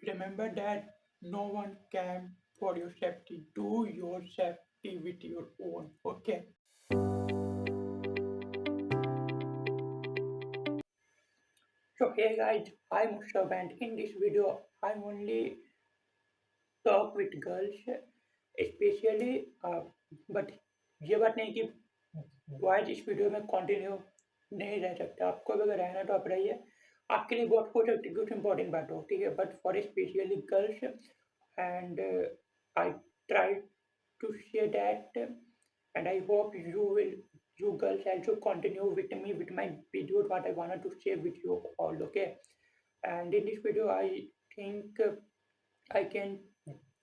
Remember that no one can for your safety. Do your safety with your own. Okay. So hey guys, I'm Musab and in this video I'm only talk with girls, especially but ये बात नहीं कि boys इस video में continue नहीं रह सकते। आपको भी अगर रहना तो आप रहिए, आपके लिए बहुत हो सकती है कुछ इंपॉर्टेंट बात हो, ठीक है, but for specially girls and I try to share that, and I hope you girls also continue with me with my videos what I wanted to share with you all. Okay, and in this video I think I can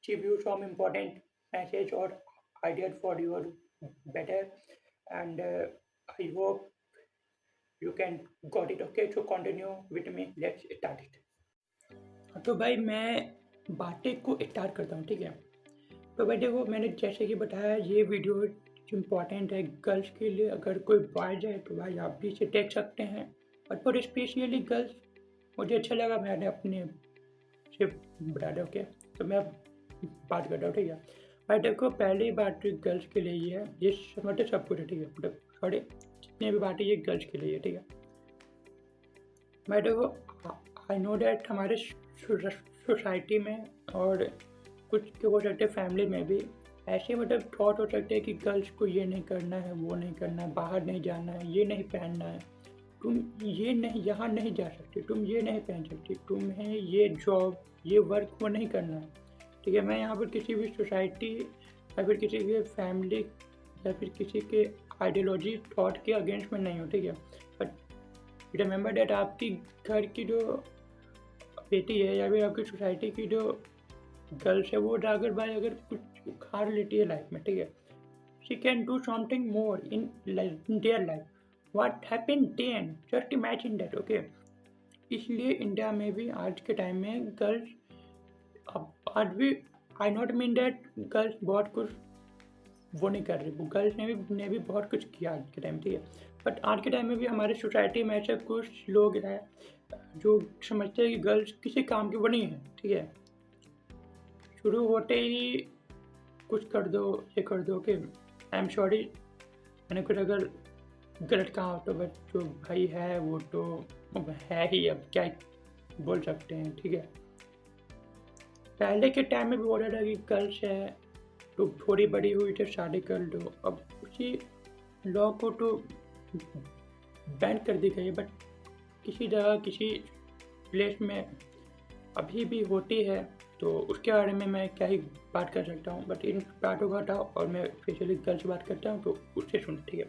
give you some important message or ideas for your better, and I hope you can got it. Okay, so continue with me, let's start it. तो भाई मैं बातें को start करता हूँ, ठीक है। तो भाई देखो, मैंने जैसे कि बताया ये वीडियो इम्पॉर्टेंट है गर्ल्स के लिए। अगर कोई बॉयज है तो भाई आप भी इसे देख सकते हैं, और फॉर स्पेशली गर्ल्स मुझे अच्छा लगा, मैंने अपने से बता दो। ओके, तो मैं बात कर रहा हूँ, ठीक है भाई। देखो पहली बात गर्ल्स के लिए ये है, ये समझते सब कुछ है, ठीक है, मतलब सॉरी जितने भी बातें ये गर्ल्स के लिए है, ठीक है भाई। देखो आई नो डैट हमारे सोसाइटी में और कुछ हो सकते हैं फैमिली में भी ऐसे मतलब थॉट हो सकते हैं कि गर्ल्स को ये नहीं करना है, वो नहीं करना है, बाहर नहीं जाना है, ये नहीं पहनना है, तुम ये नहीं यहाँ नहीं जा सकते, तुम ये नहीं पहन सकती, तुम्हें ये जॉब ये वर्क वो नहीं करना है, ठीक है। मैं यहाँ पर किसी भी सोसाइटी या फिर किसी के फैमिली या फिर किसी के आइडियोलॉजी थॉट के अगेंस्ट में नहीं हूँ, ठीक है। बट रिमेंबर डैट आपकी घर की जो बेटी है या फिर आपकी सोसाइटी की जो गर्ल्स है वो अगर भाई अगर कुछ उखाड़ लेती है लाइफ में, ठीक है, she can do something more in their life. What happen then, just imagine that. Okay, इसलिए इंडिया में भी आज के टाइम में गर्ल्स अब आज भी, आई नॉट मीन दैट गर्ल्स बहुत कुछ वो नहीं कर रही, गर्ल्स ने भी बहुत कुछ किया आज के टाइम, ठीक है। बट आज के टाइम में भी हमारे सोसाइटी में ऐसे कुछ लोग हैं जो समझते हैं कि गर्ल्स किसी काम की वो नहीं है, ठीक है। शुरू होते ही कुछ कर दो, ये कर दो कि आई एम सॉरी मैंने कुछ अगर गलत कहा हो तो, बट जो भाई है वो तो है ही, अब क्या बोल सकते हैं, ठीक है। पहले के टाइम में भी बोला था कि गर्ल्स है तो थोड़ी बड़ी हुई तो शादी कर लो, अब उसी लॉ को तो बैन कर दी गई, बट किसी जगह किसी प्लेस में अभी भी होती है, तो उसके बारे में मैं क्या ही बात कर सकता हूँ। बट इन बातों का हटाओ और मैं स्पेशली गर्ल्स बात करता हूँ तो उससे सुन, ठीक है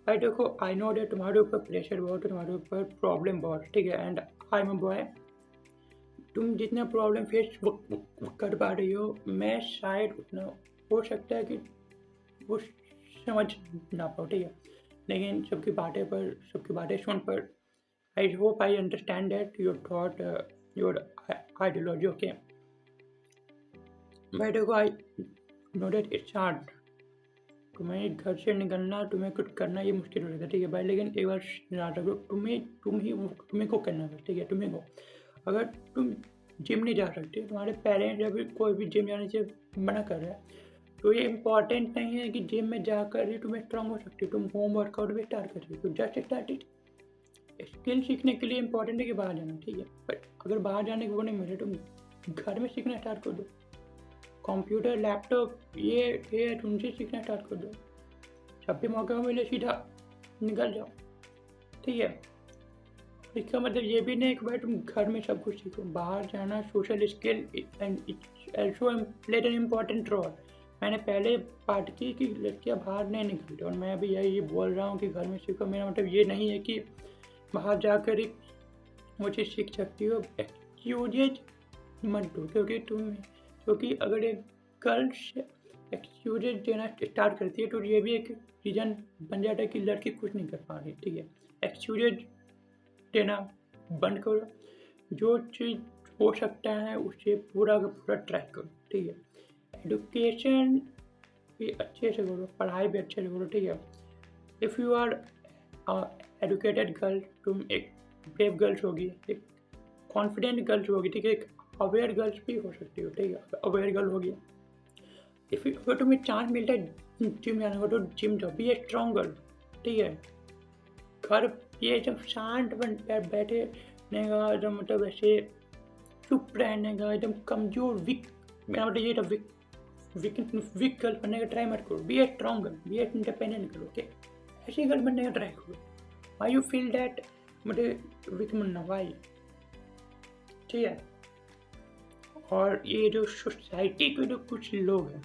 भाई। देखो आई नो डैट तुम्हारे ऊपर प्रेशर बहुत है, तुम्हारे ऊपर प्रॉब्लम बहुत, ठीक है, and I am a boy. तुम जितना प्रॉब्लम फेस कर पा रही हो, मैं शायद उतना हो सकता है कि वो समझ ना पाओ, ठीक है, लेकिन सबकी बातें सुन पर I hope I understand that your thought your ideology. Okay भाई देखो I know that it's hard, तुम्हें घर से निकलना, तुम्हें कुछ करना ये मुश्किल हो जाता है, ठीक है भाई, लेकिन एक बार याद रखो, तुम्हें को करना है, ठीक है, तुम्हें को। अगर तुम जिम नहीं जा सकते, तुम्हारे पेरेंट्स या फिर कोई भी जिम जाने से मना कर रहा है, तो ये इम्पॉर्टेंट नहीं है कि जिम में जाकर ही तुम्हें स्ट्रांग हो सकती हो, तुम होम वर्कआउट भी स्टार्ट कर सकते हो, जस्ट स्टार्ट इट। स्किल सीखने के लिए इम्पॉर्टेंट है कि बाहर जाना, ठीक है, बट अगर बाहर जाने की वो नहीं मिले, तुम घर में सीखना स्टार्ट कर दो, कंप्यूटर लैपटॉप ये तुमसे सीखना स्टार्ट कर दो, जब भी मौका मिले सीधा निकल जाओ, ठीक है। इसका मतलब ये भी नहीं कि भाई तुम घर में सब कुछ सीखो, बाहर जाना social skill and also played an important role. मैंने पहले बात की कि लड़कियाँ बाहर नहीं निकलती, और मैं भी यही बोल रहा हूँ कि घर में सीखो। मेरा मतलब ये नहीं है कि बाहर जाकर ही वो चीज़ सीख सकती हो, एक्सक्यूजेज मत दो, क्योंकि अगर एक गर्ल्स एक्सक्यूजेज देना स्टार्ट करती है तो ये भी एक रीज़न बन जाता है कि लड़की कुछ नहीं कर पा रही, ठीक है। एक्सक्यूजेज देना बंद करो, जो चीज़ हो सकता है उसे पूरा का पूरा ट्राई करो, ठीक है। एजुकेशन भी अच्छे से करो, पढ़ाई भी अच्छे से करो, ठीक है। If you are educated girl, तुम एक ब्रेव गर्ल्स होगी, एक कॉन्फिडेंट गर्ल्स होगी, ठीक है, एक अवेयर गर्ल्स भी हो सकती हो, ठीक है, अवेयर गर्ल हो गया। इफ अगर तुम्हें चांस मिलता है जिम जाने का तो जिम जाओ, बी ए स्ट्रॉन्ग गर्ल, ठीक है। घर ये जब शांत बन बैठे रहने का एकदम मतलब ऐसे चुप रहने का एकदम कमजोर वीक, मेरा मतलब ये था वीक वीक वीक गर्ल बनने का ट्राई मत करो, be a strong girl, be an independent girl, okay. ऐसी गर्ल बनने का ट्राई करो। वाई यू फील दैट मतलब वीक बनना, वाई, ठीक है। और ये जो सोसाइटी के जो कुछ लोग हैं,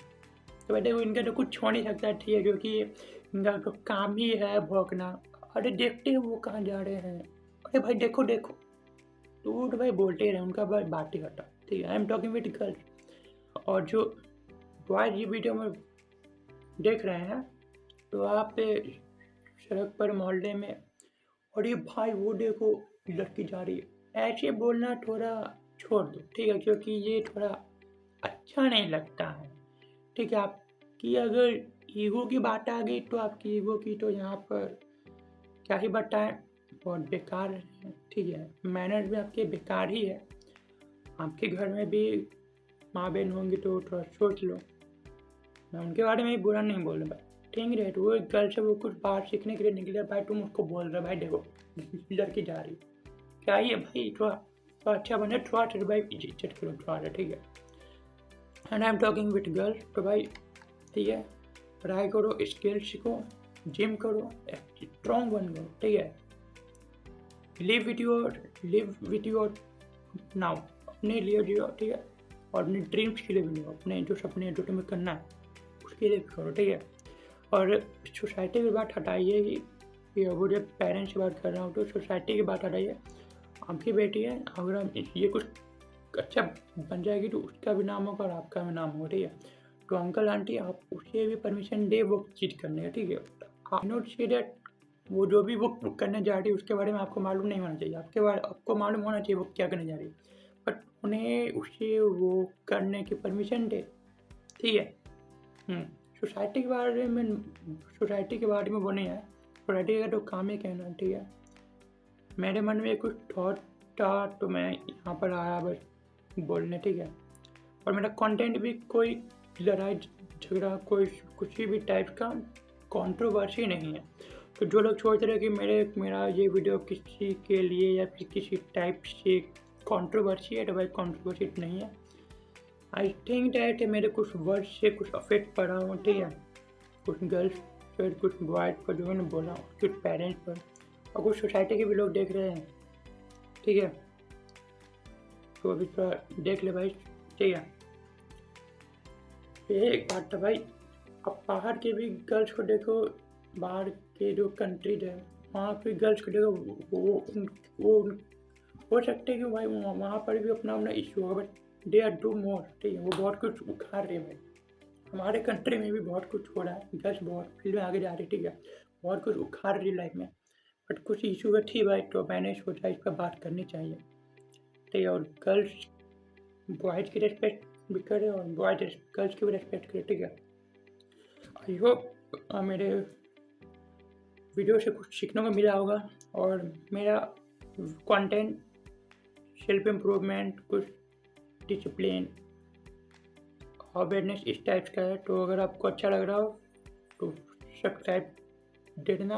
तो भाई देखो इनका तो कुछ हो नहीं सकता, ठीक है, क्योंकि इनका तो काम ही है भौंकना। अरे देखते हैं वो कहाँ जा रहे हैं, अरे भाई देखो देखो, तो भाई बोलते ही रहे, उनका भाई बात ही हटा, ठीक है। I am talking with girls. और जो बॉयज ये वीडियो में देख रहे हैं, तो आप सड़क पर मोहल्ले में, और ये भाई वो देखो लड़की जा रही है, ऐसे बोलना थोड़ा छोड़ दो, ठीक है, क्योंकि ये थोड़ा अच्छा नहीं लगता है, ठीक है। आपकी अगर ईगो की बात आ गई तो आपकी ईगो की तो यहाँ पर क्या ही बताएं, बहुत बेकार है, ठीक है। मैनर्स भी आपके बेकार ही है। आपके घर में भी माँ बहन होंगी तो थोड़ा सोच लो। मैं उनके बारे में भी बुरा नहीं बोल रहा भाई, ठीक है। तो वो एक गर्ल से वो कुछ बात सीखने के लिए निकले भाई, तुम उसको बोल रहे भाई देखो लड़की जा रही, क्या ही है भाई, थोड़ा अच्छा बने, थोड़ा सा भाई इज्जत करो थोड़ा सा, ठीक है। And I am talking with girl, तो भाई ठीक है, पढ़ाई करो, स्किल सीखो, जिम करो, स्ट्रॉन्ग बन गो, ठीक है। लिव विथ योर नाउ, अपने लिए जियो, ठीक है। और अपने ड्रीम्स के लिए भी जियो, अपने जो सपने जो तुम्हें करना है उसके लिए भी करो, ठीक है। और सोसाइटी की बात हटाइए कि वो जब पेरेंट्स की बात कर रहा हूँ तो सोसाइटी की बात हटाइए। आपकी बेटी है, अगर हम ये कुछ अच्छा बन जाएगी तो उसका भी नाम होगा और आपका भी नाम होगा, ठीक है। तो अंकल आंटी आप उसे भी परमिशन दे वो चीज़ करने का, ठीक है। आई नॉट से दैट वो जो भी वो करने जा रही है उसके बारे में आपको मालूम नहीं होना चाहिए, आपको मालूम होना चाहिए वो क्या करने जा रही है, बट उन्हें उसे वो करने की परमिशन दे, ठीक है। सोसाइटी के बारे में वो नहीं है, सोसाइटी का तो काम ही कहना, ठीक है। मेरे मन में कुछ थॉट था तो मैं यहाँ पर आया बस बोलने, ठीक है। और मेरा कंटेंट भी कोई लड़ाई झगड़ा कोई कुछ भी टाइप का कंट्रोवर्सी नहीं है। तो जो लोग सोच रहे हैं कि मेरा ये वीडियो किसी के लिए या फिर किसी टाइप से कंट्रोवर्सी है, तो भाई कंट्रोवर्सी नहीं है। आई थिंक डैट मेरे कुछ वर्ड्स से कुछ अफेक्ट पड़ा हो, ठीक है, कुछ गर्ल्स पर, कुछ बॉयज पर जो मैंने बोला, कुछ पेरेंट्स पर, और कुछ सोसाइटी के भी लोग देख रहे हैं, ठीक है। तो अभी थोड़ा देख ले भाई, ठीक है। ये एक बात था भाई, अब बाहर के भी गर्ल्स को देखो, बाहर के जो कंट्रीज है वहाँ के गर्ल्स को देखो, वो हो सकते हैं कि भाई वहाँ पर भी अपना अपना इशू होगा, but they are do more, ठीक है। वो बहुत कुछ उखाड़ रहे हैं भाई, हमारे कंट्री में भी बहुत कुछ हो रहा है, गर्ल्स बहुत फील्ड में आगे जा रही है, ठीक है, बहुत कुछ उखाड़ रही लाइफ में, बट कुछ इशू है, ठीक भाई, तो मैंने सोचा इस पर बात करनी चाहिए, ठीक है। और गर्ल्स बॉयज़ की रेस्पेक्ट भी करे और बॉयज़ गर्ल्स की भी रेस्पेक्ट करे, ठीक है। आई होप मेरे वीडियो से कुछ सीखने को मिला होगा, और मेरा कंटेंट सेल्फ इम्प्रूवमेंट, कुछ डिसिप्लिन, अवेयरनेस इस टाइप का है। तो अगर आपको अच्छा लग रहा हो तो सब्सक्राइब दे देना,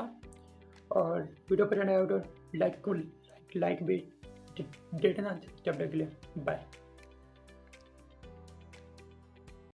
और वीडियो पसंद आया हो तो लाइक भी दे देना। जब तक के लिए बाय।